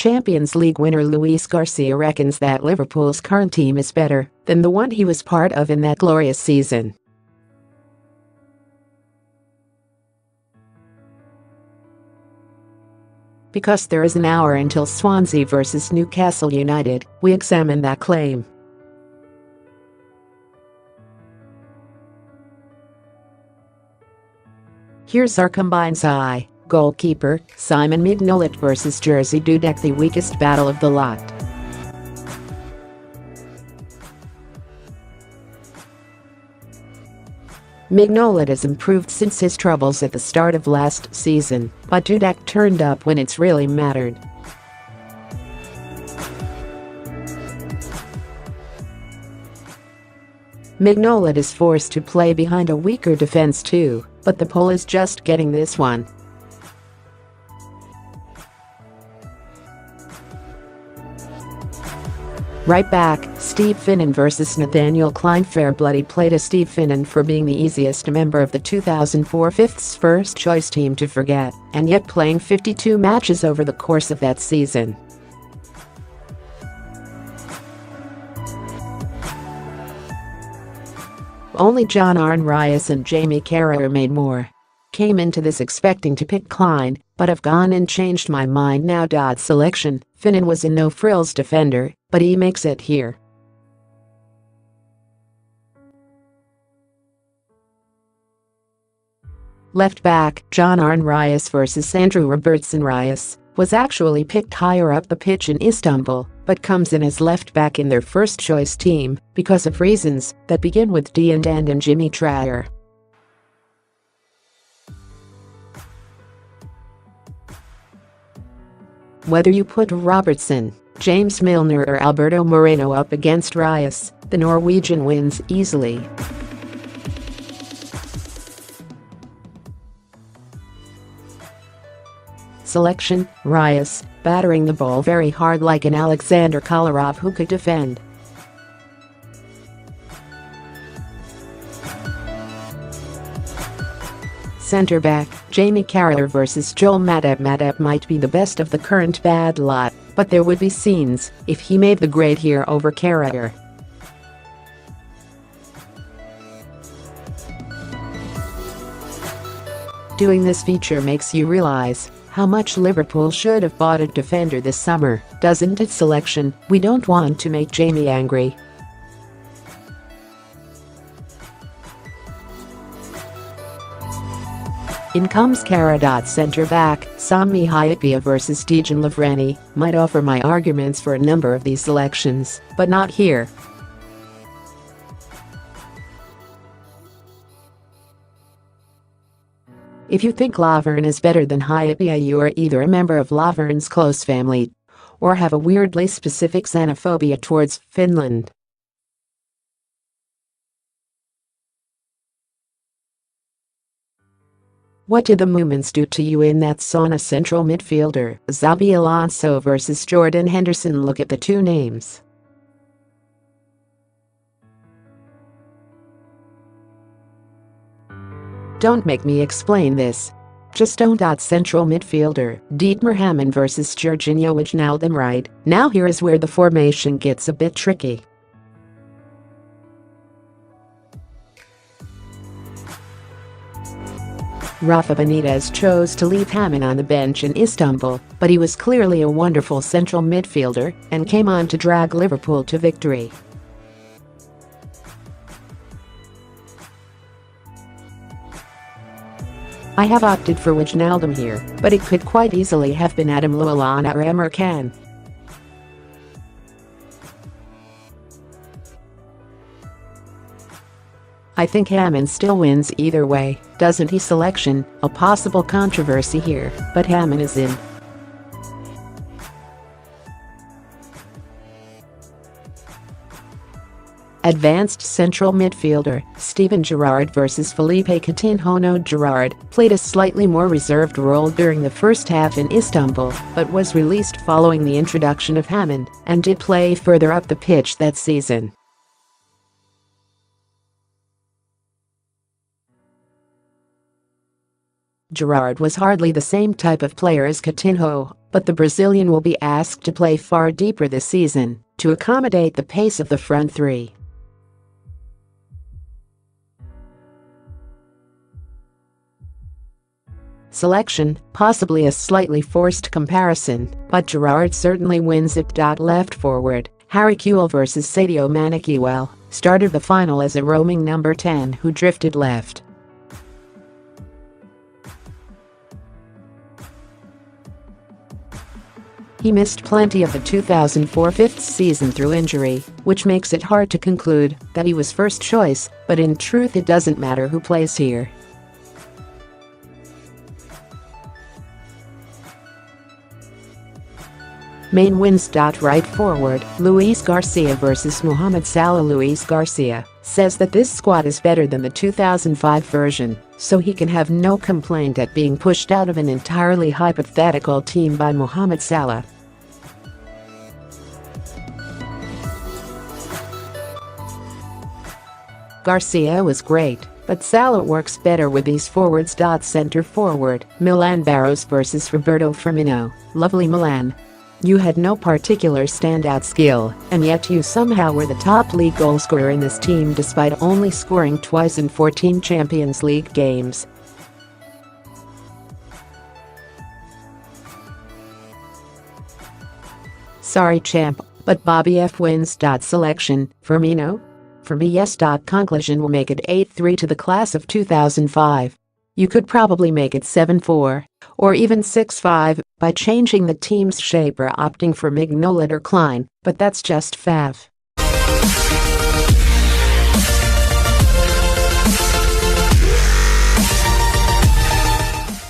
Champions League winner Luis Garcia reckons that Liverpool's current team is better than the one he was part of in that glorious season. Because there is an hour until Swansea vs Newcastle United, we examine that claim. Here's our combined XI goalkeeper, Simon Mignolet vs Jerzy DudekThe, the weakest battle of the lot. Mignolet has improved since his troubles at the start of last season, but DudekThe turned up when it's really mattered. Mignolet is forced to play behind a weaker defense too, but the Pole is just getting this one. Right-back, Steve Finnan vs Nathaniel ClyneFair. Bloody play to Steve Finnan for being the easiest member of the 2004 fifth's first-choice team to forget, and yet playing 52 matches over the course of that season. Only Arne Riise and Jamie Carragher made more. Came into this expecting to pick Clyne, but have gone and changed my mind now.Selection. Finnan was a no-frills defender, but he makes it here. Left back, Arne Riise vs Andrew RobertsonRiise, was actually picked higher up the pitch in Istanbul, but comes in as left back in their first-choice team because of reasons that begin with D and end in Jimmy Traore. Whether you put Robertson, James Milner or Alberto Moreno up against Riise, the Norwegian wins easily. Selection, Riise, battering the ball very hard like an Alexandar Kolarov who could defend. Centre-back, Jamie Carragher vs Joel MatipMatip might be the best of the current bad lot, but there would be scenes if he made the grade here over Carragher. Doing this feature makes you realize how much Liverpool should have bought a defender this summer, doesn't it? Selection, we don't want to make Jamie angry. In comes Carragher. Centre-back, Sami Hyypia vs Dejan LovrenI, might offer my arguments for a number of these selections, but not here. If you think Lovren is better than Hyypia, you are either a member of Lovren's close family or have a weirdly specific xenophobia towards Finland. What did the movements do to you in that sauna? Central midfielder, Xabi Alonso vs Jordan HendersonLook. Look at the two names. Don't make me explain this. Just don't. Central midfielder, Dietmar Hamann vs Georginio WijnaldumRight. Now here is where the formation gets a bit tricky. Rafa Benitez chose to leave Hamann on the bench in Istanbul, but he was clearly a wonderful central midfielder and came on to drag Liverpool to victory. I have opted for Wijnaldum here, but it could quite easily have been Adam Lallana or Emre Can. I think Hamann still wins either way, doesn't he? Selection, a possible controversy here, but Hamann is in. Advanced central midfielder, Steven Gerrard vs Philippe CoutinhoNow Gerrard, played a slightly more reserved role during the first half in Istanbul, but was released following the introduction of Hamann, and did play further up the pitch that season. Gerrard was hardly the same type of player as Coutinho, but the Brazilian will be asked to play far deeper this season to accommodate the pace of the front three. Selection, possibly a slightly forced comparison, but Gerrard certainly wins it. Left forward, Harry Kewell vs Sadio ManeKewell started the final as a roaming number 10 who drifted left. He missed plenty of the 2004 fifth season through injury, which makes it hard to conclude that he was first choice, but in truth it doesn't matter who plays here. Main wins. Right forward, Luis Garcia vs Mohamed SalahLuis Garcia says that this squad is better than the 2005 version, so he can have no complaint at being pushed out of an entirely hypothetical team by Mohamed Salah. Garcia was great, but Salah works better with these forwards. Center forward, Milan Baros vs Roberto FirminoAh, lovely Milan. You had no particular standout skill, and yet you somehow were the top league goalscorer in this team despite only scoring twice in 14 Champions League games. Sorry champ, but Bobby F wins. Selection, Firmino? For me yes. Conclusion will make it 8-3 to the class of 2005. You could probably make it 7-4, or even 6-5, by changing the team's shape or opting for Mignolet or Clyne, but that's just faff.